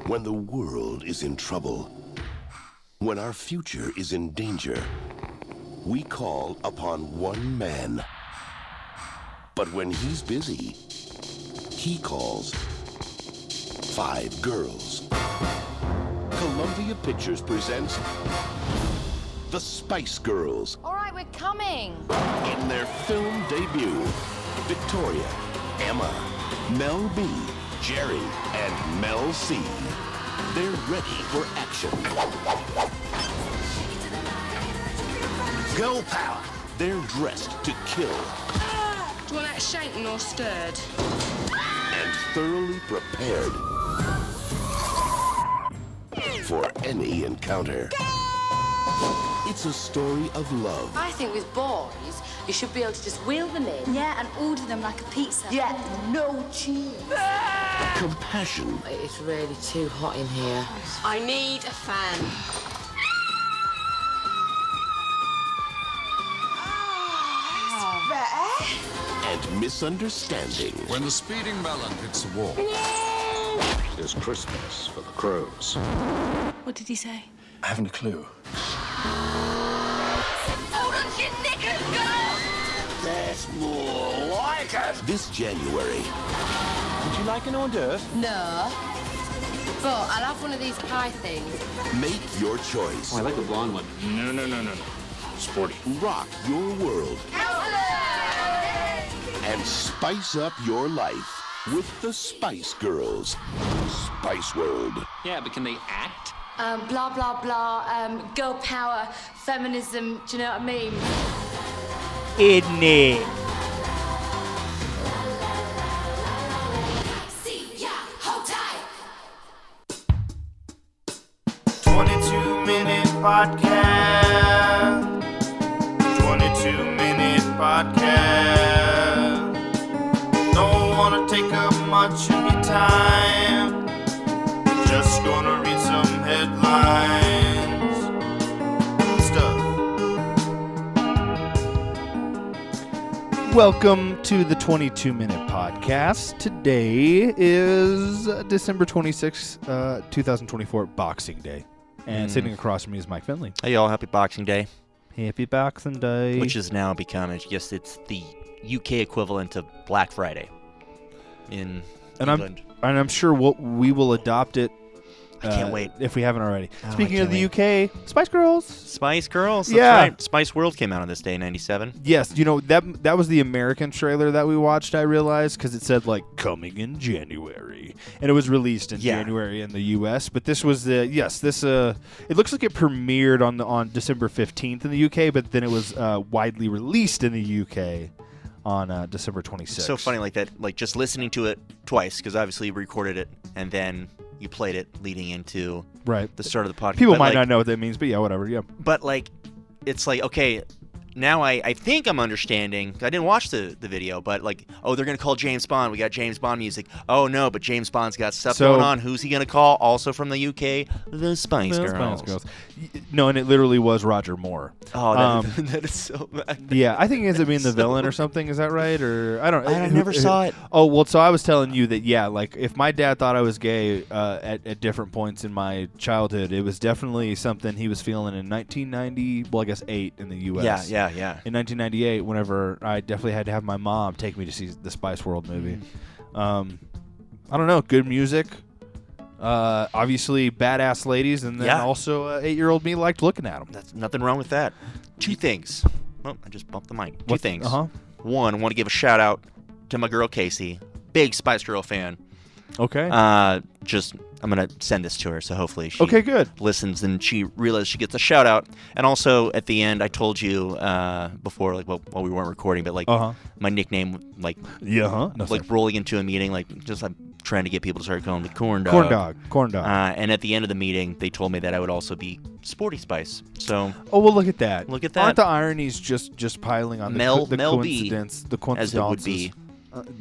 When the world is in trouble, when our future is in danger, we call upon one man. But when he's busy, he calls 5 girls. Columbia Pictures presents The Spice Girls. All right, we're coming. In their film debut, Victoria, Emma, Mel B, Jerry, and Mel C. They're ready for action. Girl power. They're dressed to kill. Do you want that shaken or stirred? And thoroughly prepared for any encounter. It's a story of love. I think with boys, you should be able to just wheel them in. Yeah, and order them like a pizza. Yeah, no cheese. Compassion. It's really too hot in here. I need a fan. And misunderstanding. When the speeding melon hits the wall, It's Christmas for the crows. What did he say? I haven't a clue. That's more like it. This January, Would you like an hors d'oeuvre? No. But I'll have one of these pie things. make your choice. I like the blonde one. No. Sporty. Rock your world. And spice up your life with the Spice Girls. Spice World. Yeah, but can they act? Blah, blah, blah. Girl power, feminism. Do you know what I mean? Isn't it? Podcast. 22-minute podcast. Don't wanna take up much of your time. Just gonna read some headlines. Stuff. Welcome to the 22-minute podcast. Today is December 26th, 2024, Boxing Day. And sitting across from me is Mike Finley. Hey y'all, happy Boxing Day. Happy Boxing Day. Which has now become, I guess it's the UK equivalent of Black Friday in England. I'm sure we will adopt it. I can't wait. If we haven't already. Oh, Speaking I of the can't UK, Spice Girls. Spice Girls, that's Yeah. right. Spice World came out on this day in 97. Yes, you know, that was the American trailer that we watched, I realized, because it said, like, coming in January. And it was released in January in the U.S., but this was it looks like it premiered on December 15th in the U.K., but then it was widely released in the U.K. on December 26th. So funny like that, like just listening to it twice, because obviously you recorded it, and then you played it leading into the start of the podcast. People But, might like, not know what that means, but yeah, whatever, yeah. But, like, it's like, okay, now I think I'm understanding. I didn't watch the video, but, like, oh, they're going to call James Bond. We got James Bond music. Oh, no, but James Bond's got stuff going on. Who's he going to call? Also from the UK, the Spice Girls. No, and it literally was Roger Moore. Oh, that is so bad. Yeah, I think he ends up being the villain or something. Is that right? Or I don't know. I never saw it. Oh, well, so I was telling you that, yeah, like if my dad thought I was gay at different points in my childhood, it was definitely something he was feeling in 1990, well, I guess 8 in the U.S. Yeah. In 1998, whenever I definitely had to have my mom take me to see the Spice World movie. I don't know, good music. Obviously, badass ladies, and then also 8-year-old me liked looking at them. That's nothing wrong with that. Two things. Oh, I just bumped the mic. Two things. One, I want to give a shout out to my girl Casey, big Spice Girl fan. Okay. I'm going to send this to her, so hopefully she listens and she realizes she gets a shout out. And also at the end, I told you before, like, while we weren't recording, but like my nickname, like, like rolling into a meeting, like just I'm trying to get people to start calling me Corn Dog. Corn Dog. And at the end of the meeting, they told me that I would also be Sporty Spice. So. Oh, well, look at that. Look at that. Aren't the ironies just piling on Mel coincidence, B, the coincidences? as it would be.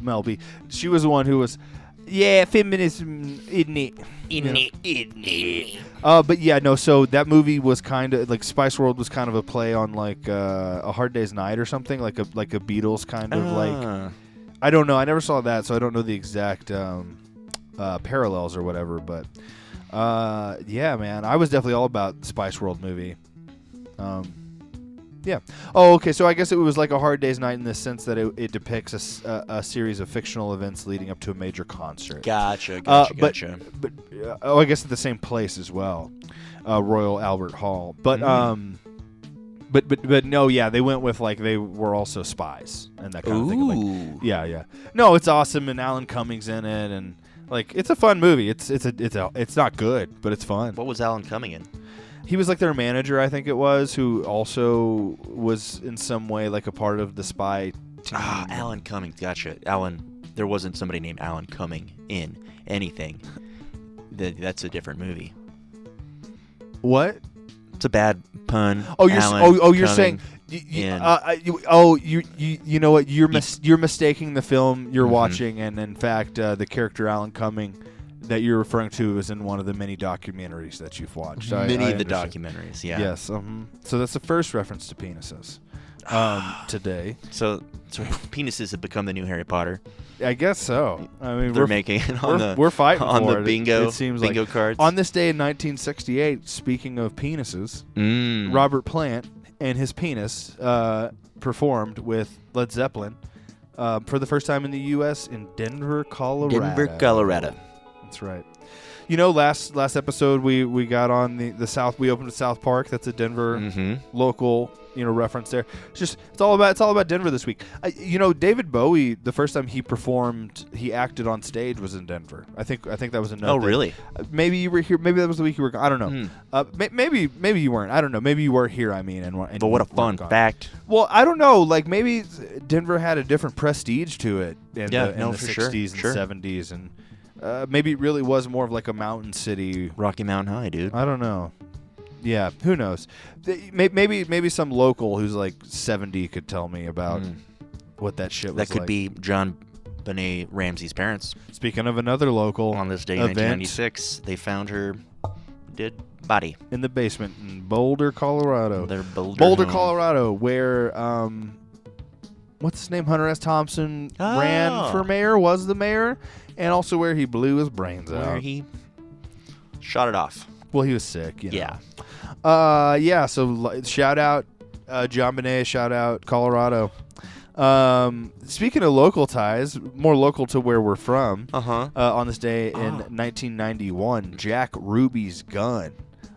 Mel B. She was the one who was, yeah, feminism, isn't it? Isn't it? But yeah, no, so that movie was kind of, like, Spice World was kind of a play on, like, A Hard Day's Night or something, like a Beatles kind of, like, I don't know, I never saw that, so I don't know the exact parallels or whatever. But yeah, man, I was definitely all about the Spice World movie. Yeah. Oh, okay. So I guess it was like A Hard Day's Night in the sense that it depicts a series of fictional events leading up to a major concert. Gotcha. But I guess at the same place as well, Royal Albert Hall. But but no, yeah, they went with like they were also spies and that kind of thing. Like, yeah. No, it's awesome, and Alan Cumming's in it, and like it's a fun movie. It's not good, but it's fun. What was Alan Cumming in? He was like their manager, I think it was, who also was in some way like a part of the spy team. Alan Cumming. Gotcha. Alan. There wasn't somebody named Alan Cumming in anything. That's a different movie. What? It's a bad pun. Oh, you're Alan you're saying. You know what? You're mistaking the film you're watching, and in fact, the character Alan Cumming that you're referring to is in one of the many documentaries that you've watched. Many of the documentaries, yeah. Yes. So that's the first reference to penises today. So penises have become the new Harry Potter. I guess so. I mean, they're making it on we're fighting on for the it. bingo. It seems bingo like cards. On this day in 1968, speaking of penises, Robert Plant and his penis performed with Led Zeppelin for the first time in the U.S. in Denver, Colorado. That's right. You know, last episode we got on the South. We opened with South Park. That's a Denver local, reference there. It's all about Denver this week. David Bowie, the first time he acted on stage was in Denver. I think that was another. Oh, really? Maybe you were here. Maybe that was the week you were. I don't know. Maybe you weren't. I don't know. Maybe you were here. I mean, and but what a fun fact. Well, I don't know. Like maybe Denver had a different prestige to it in the 60s and 70s and. Maybe it really was more of like a mountain city. Rocky Mountain High, dude. I don't know. Yeah, who knows? Maybe some local who's like 70 could tell me about what that shit was like. That could be John Benet Ramsey's parents. Speaking of another local on this day in 1996, they found her dead body in the basement in Boulder, Colorado. Their Boulder, Colorado, where what's his name? Hunter S. Thompson ran for mayor, was the mayor. And also where he blew his brains out. Where he shot it off. Well, he was sick, Yeah. So shout out John Benet, shout out Colorado. Speaking of local ties, more local to where we're from, on this day in 1991, Jack Ruby's gun,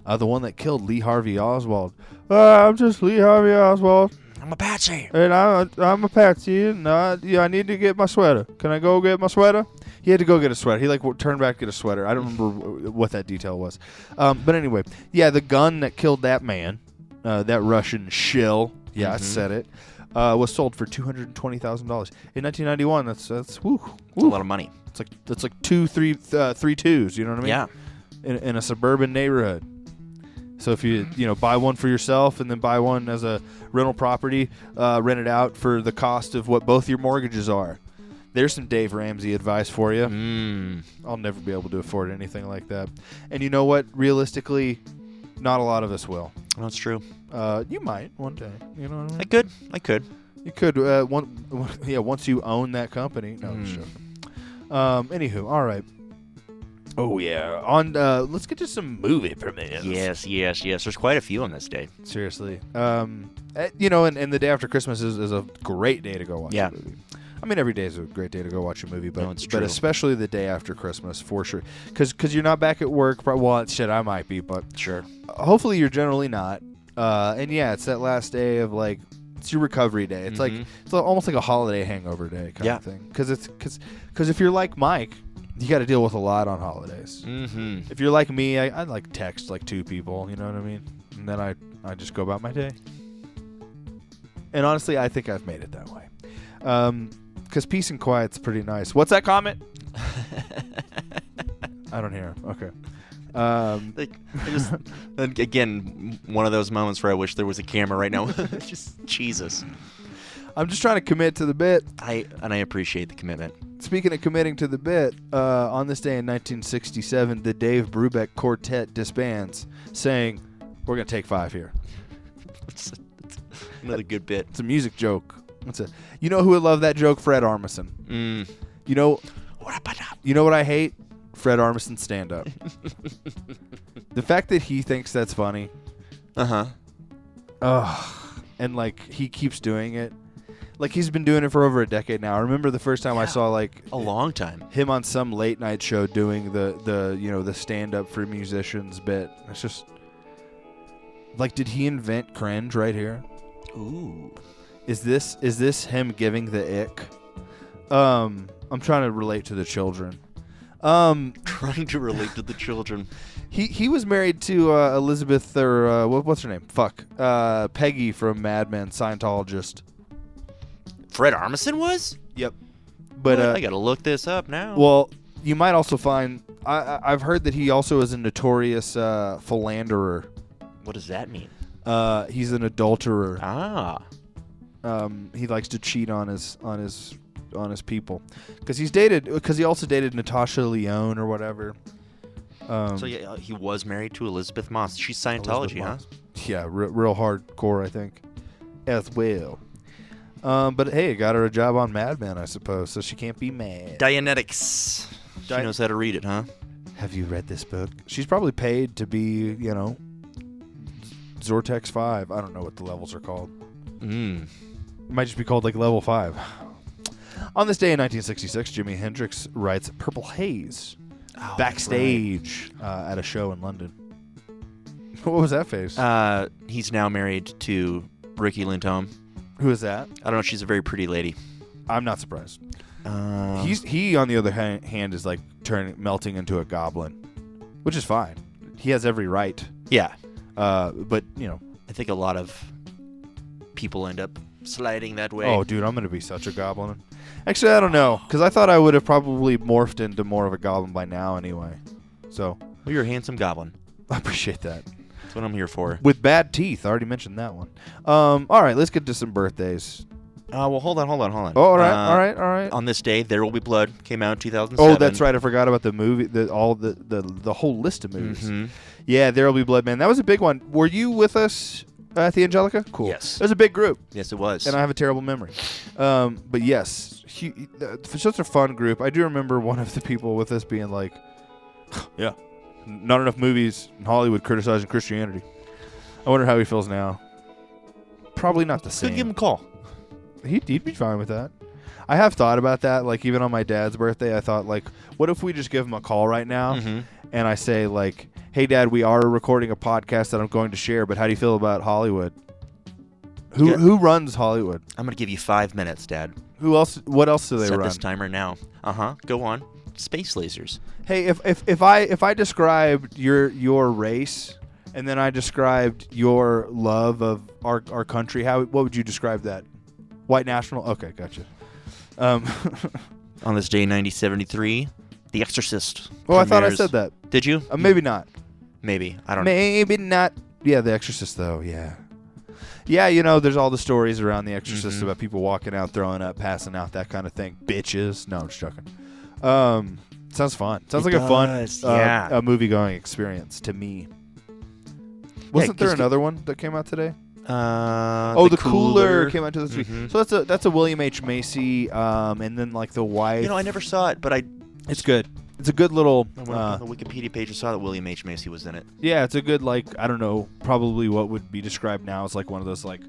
the one that killed Lee Harvey Oswald. I'm just Lee Harvey Oswald. I'm a patsy. And I'm a patsy, and I need to get my sweater. Can I go get my sweater? He had to go get a sweater. He turned back to get a sweater. I don't remember what that detail was. But anyway, yeah, the gun that killed that man, that Russian shill, I said it, was sold for $220,000 in 1991. That's woo. That's a lot of money. It's like three twos. You know what I mean? Yeah. In a suburban neighborhood. So if you buy one for yourself and then buy one as a rental property, rent it out for the cost of what both your mortgages are. There's some Dave Ramsey advice for you. I'll never be able to afford anything like that. And you know what? Realistically, not a lot of us will. That's true. You might one day. You know what I mean? I could. You could. Once you own that company. No, sure. Anywho, all right. Oh yeah. Let's get to some movie premieres. Yes. There's quite a few on this day. Seriously. And the day after Christmas is a great day to go watch a movie. I mean, every day is a great day to go watch a movie, but especially the day after Christmas, for sure. Because you're not back at work. Well, shit, I might be, but sure. Hopefully, you're generally not. And yeah, it's that last day of like it's your recovery day. It's like it's almost like a holiday hangover day kind of thing. Because if you're like Mike, you got to deal with a lot on holidays. If you're like me, I like text like 2 people. You know what I mean? And then I just go about my day. And honestly, I think I've made it that way. Because peace and quiet's pretty nice. What's that comment? I don't hear him. Okay. Again, one of those moments where I wish there was a camera right now. Just Jesus. I'm just trying to commit to the bit. I appreciate the commitment. Speaking of committing to the bit, on this day in 1967, the Dave Brubeck Quartet disbands, saying, "We're gonna take 5 here." It's another good bit. It's a music joke. You know who would love that joke? Fred Armisen. You know what I hate? Fred Armisen stand-up. The fact that he thinks that's funny. And like he keeps doing it. Like he's been doing it for over a decade now. I remember the first time I saw like a long time him on some late night show doing the stand-up for musicians bit. It's just like, did he invent cringe right here? Ooh. Is this him giving the ick? I'm trying to relate to the children. Trying to relate to the children. He was married to Elizabeth, or what's her name? Peggy from Mad Men, Scientologist. Fred Armisen was? Yep. But I gotta look this up now. Well, you might also find I've heard that he also is a notorious philanderer. What does that mean? He's an adulterer. He likes to cheat on his people because he also dated Natasha Lyonne or whatever. So yeah, he was married to Elizabeth Moss. She's Scientology, huh? Yeah, real hardcore, I think, as well. But hey, it got her a job on Mad Men, I suppose, so she can't be mad. Dianetics. She knows how to read it, huh? Have you read this book? She's probably paid to be, Zortex 5. I don't know what the levels are called. It might just be called like level 5. On this day in 1966, Jimi Hendrix writes Purple Haze backstage at a show in London. What was that face? He's now married to Ricky Lindholm. Who is that? I don't know. She's a very pretty lady. I'm not surprised. He on the other hand is like melting into a goblin, which is fine. He has every right. Yeah. But I think a lot of people end up sliding that way. Oh, dude, I'm gonna be such a goblin. Actually, I don't know, because I thought I would have probably morphed into more of a goblin by now anyway. So. Well, you're a handsome goblin. I appreciate that. That's what I'm here for. With bad teeth. I already mentioned that one. All right, let's get to some birthdays. Well, hold on. Oh, all right. On this day, There Will Be Blood came out in 2007. Oh, that's right. I forgot about the movie, the whole list of movies. Mm-hmm. Yeah, There Will Be Blood, man. That was a big one. Were you with us at the Angelica? Cool. Yes. It was a big group. Yes, it was. And I have a terrible memory. But yes, for such a fun group. I do remember one of the people with us being like, yeah, not enough movies in Hollywood criticizing Christianity. I wonder how he feels now. Probably not the same. Could give him a call. He'd be fine with that. I have thought about that. Like, even on my dad's birthday, I thought, like, what if we just give him a call right now? Mm-hmm. And I say, like, hey, Dad, we are recording a podcast that I'm going to share, but how do you feel about Hollywood? Who runs Hollywood? I'm going to give you 5 minutes, Dad. Who else? What else do they run? Set this timer now. Go on. Space lasers. Hey, if I described your race and then I described your love of our country, what would you describe that? White national? Okay, gotcha. On this day in 1973, The Exorcist. Oh, I thought I said that. Did you? Maybe not. Maybe. I don't know. Maybe not. Yeah, The Exorcist, though, yeah. Yeah, there's all the stories around The Exorcist about people walking out, throwing up, passing out, that kind of thing. Bitches. No, I'm just joking. Sounds fun. Sounds like a fun movie-going experience to me. Wasn't there another one that came out today? The Cooler came out to this week. So that's a William H. Macy, and then like the wife. I never saw it, but it's good. It's a good little. I went on the Wikipedia page and saw that William H. Macy was in it. Yeah, it's a good, like, I don't know, probably what would be described now as like one of those like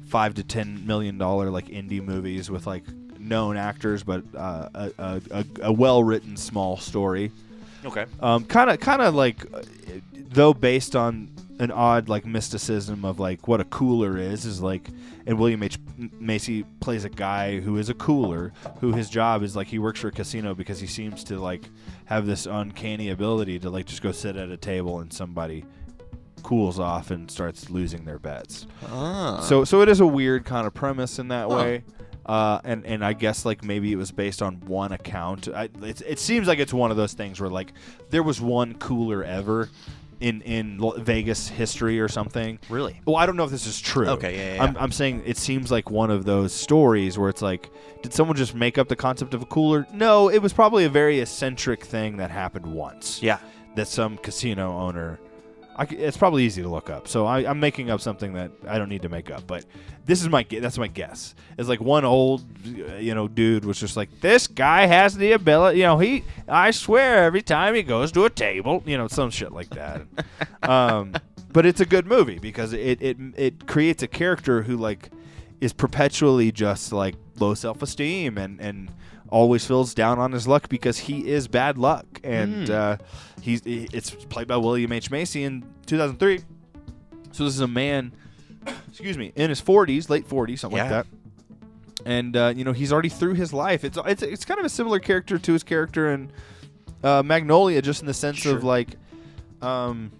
$5 to $10 million like indie movies with like known actors, but a well-written small story. Okay. Kind of like, though based on an odd like mysticism of like what a cooler is like, and William H. Macy plays a guy who is a cooler, who his job is like he works for a casino because he seems to like have this uncanny ability to like just go sit at a table and somebody cools off and starts losing their bets. So it is a weird kind of premise in that way. And I guess like maybe it was based on one account. It seems like it's one of those things where like there was one cooler ever in Vegas history or something. Really? Well, I don't know if this is true. Okay, yeah. I'm saying it seems like one of those stories where it's like, did someone just make up the concept of a cooler? No, it was probably a very eccentric thing that happened once. Yeah. That some casino owner, It's probably easy to look up. So I'm making up something that I don't need to make up. But that's my guess. It's like one old, dude was just like, this guy has the ability. I swear every time he goes to a table, some shit like that. But it's a good movie because it creates a character who like is perpetually just like low self-esteem and always feels down on his luck because he is bad luck. And it's played by William H. Macy in 2003. So this is a man, in his 40s, late 40s, something like that. And he's already through his life. It's kind of a similar character to his character in Magnolia, just in the sense of like kind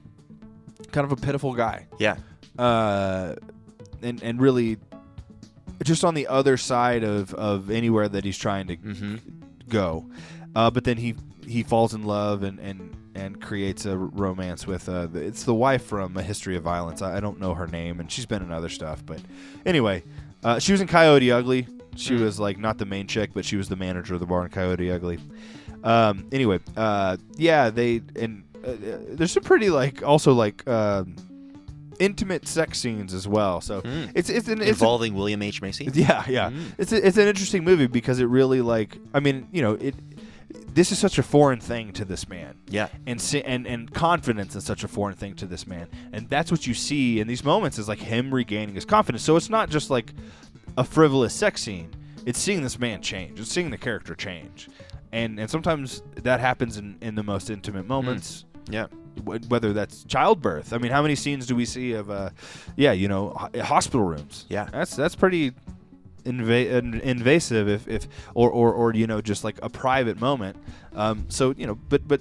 of a pitiful guy. Yeah. And really just on the other side of anywhere that he's trying to go. But then he falls in love and creates a romance with it's the wife from A History of Violence. I don't know her name, and she's been in other stuff. But anyway, she was in Coyote Ugly. She was like not the main chick, but she was the manager of the bar in Coyote Ugly. There's some pretty like also like intimate sex scenes as well. So it's involving William H. Macy. Yeah. It's an interesting movie because it really like this is such a foreign thing to this man. Yeah. And confidence is such a foreign thing to this man. And that's what you see in these moments is like him regaining his confidence. So it's not just like a frivolous sex scene. It's seeing this man change. It's seeing the character change. And sometimes that happens in the most intimate moments. Yeah. Whether that's childbirth. I mean, how many scenes do we see of hospital rooms? Yeah. That's pretty invasive if just like a private moment. But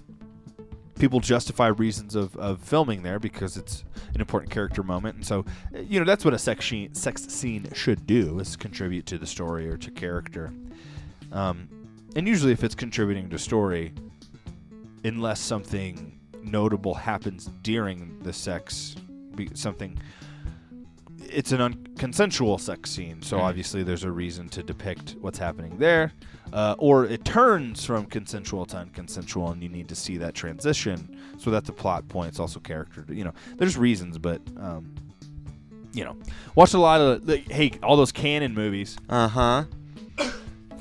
people justify reasons of filming there because it's an important character moment. And so, that's what a sex scene should do, is contribute to the story or to character. And usually if it's contributing to story, unless something notable happens during the sex, it's an unconsensual sex scene, so obviously there's a reason to depict what's happening there, or it turns from consensual to unconsensual, and you need to see that transition. So that's a plot point. It's also character. There's reasons, but watched a lot of all those canon movies.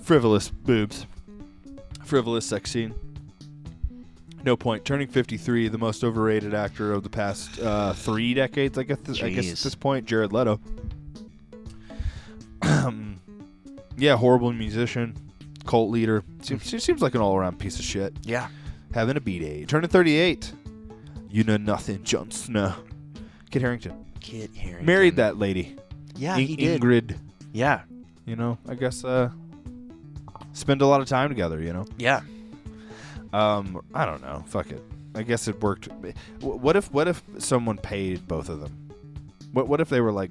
Frivolous boobs, frivolous sex scene. No point. Turning 53, the most overrated actor of the past 3 decades, I guess at this point, Jared Leto. Horrible musician, cult leader. Seems like an all-around piece of shit. Yeah. Having a B-day. Turning 38. You know nothing, Jon Snow. Kit Harington. Married that lady. Yeah, he did. Ingrid. Yeah. I guess spend a lot of time together, Yeah. I don't know. Fuck it. I guess it worked. What if someone paid both of them? What if they were like,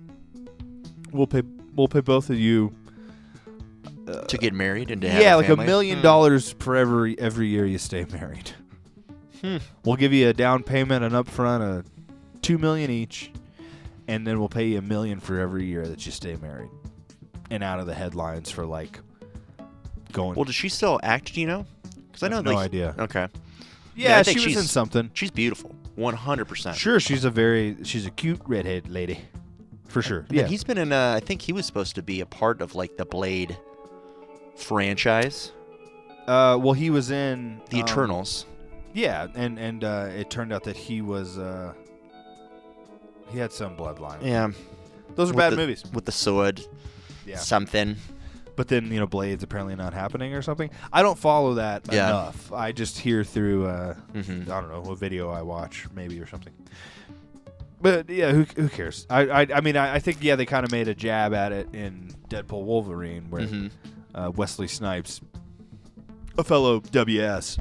we'll pay both of you to get married and to have a like family? $1 million for every year you stay married. We'll give you a down payment, an upfront, of $2 million each, and then we'll pay you $1 million for every year that you stay married, and out of the headlines for like going. Well, does she still act? Do you know? Because I know no idea. Okay. Yeah, she was in something. She's beautiful, 100%. Sure, she's a cute redhead lady, for sure. Yeah, he's been in. I think he was supposed to be a part of like the Blade franchise. Well, he was in the Eternals. Yeah, and it turned out that he was. He had some bloodline. Yeah, those are bad movies with the sword. Yeah, something. But then, Blade's apparently not happening or something. I don't follow that enough. I just hear through, I don't know, a video I watch maybe or something. But, yeah, who cares? I mean, I think, they kind of made a jab at it in Deadpool Wolverine where Wesley Snipes, a fellow WS,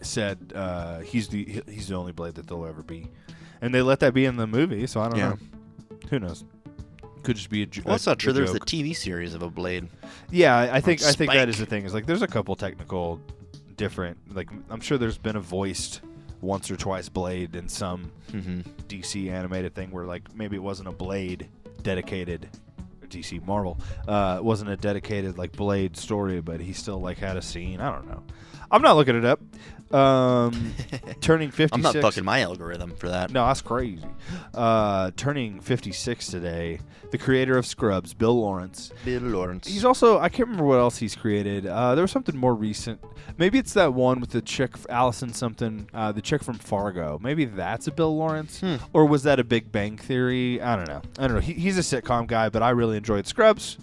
said he's the only Blade that there'll ever be. And they let that be in the movie, so I don't know. Who knows? Could just be well, that's not true. There's the TV series of a Blade. Yeah, I think that is the thing. Is like there's a couple technical different. Like I'm sure there's been a voiced once or twice Blade in some DC animated thing where like maybe it wasn't a Blade dedicated DC Marvel. It wasn't a dedicated like Blade story, but he still like had a scene. I don't know. I'm not looking it up. Turning 56. I'm not fucking my algorithm for that. No, that's crazy. Turning 56 today. The creator of Scrubs, Bill Lawrence. Bill Lawrence. He's also, I can't remember what else he's created. There was something more recent. Maybe it's that one with the chick, Allison something, the chick from Fargo. Maybe that's a Bill Lawrence. Or was that a Big Bang Theory? I don't know. He's a sitcom guy, but I really enjoyed Scrubs.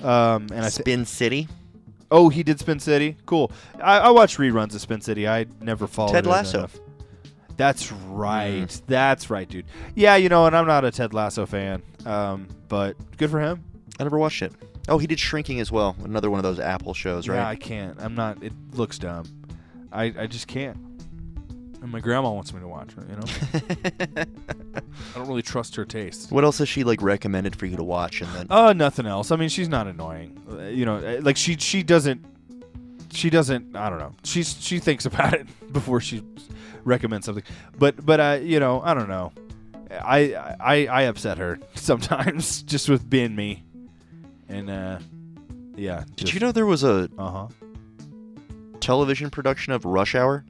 And Spin City. Oh, he did Spin City? Cool. I watched reruns of Spin City. I never followed Ted it Lasso. enough. That's right. That's right, dude. Yeah, and I'm not a Ted Lasso fan, but good for him. I never watched it. Oh, he did Shrinking as well. Another one of those Apple shows, right? Yeah, I can't. I'm not. It looks dumb. I just can't. And my grandma wants me to watch it, I don't really trust her taste. What else has she recommended for you to watch? And then nothing else. I mean, she's not annoying. Like she doesn't. I don't know. She thinks about it before she recommends something. But I don't know. I upset her sometimes just with being me. And yeah. Did you know there was a television production of Rush Hour?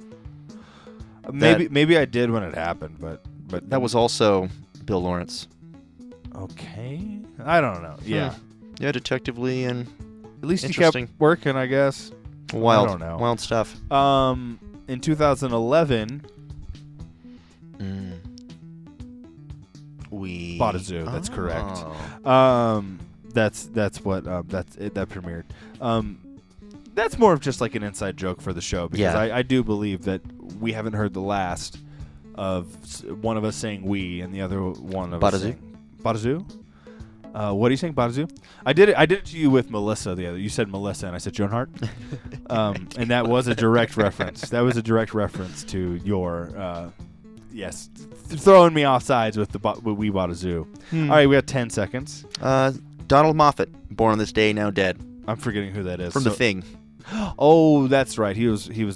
Maybe I did when it happened, but that was also Bill Lawrence. Okay, I don't know. Yeah, detectively and at least he kept working, I guess. Wild, I don't know. Wild stuff. In 2011, we bought a zoo. That's correct. That's what that premiered. That's more of just like an inside joke for the show because I do believe that we haven't heard the last of one of us saying we and the other one of us saying Badazoo. What are you saying, Badazoo? I did it to you with Melissa the other. You said Melissa and I said Joan Hart. And that was a direct reference. That was a direct reference to your throwing me off sides with we bought a zoo. All right, we got 10 seconds. Donald Moffat, born on this day, now dead. I'm forgetting who that is. From The Thing. Oh, that's right. He was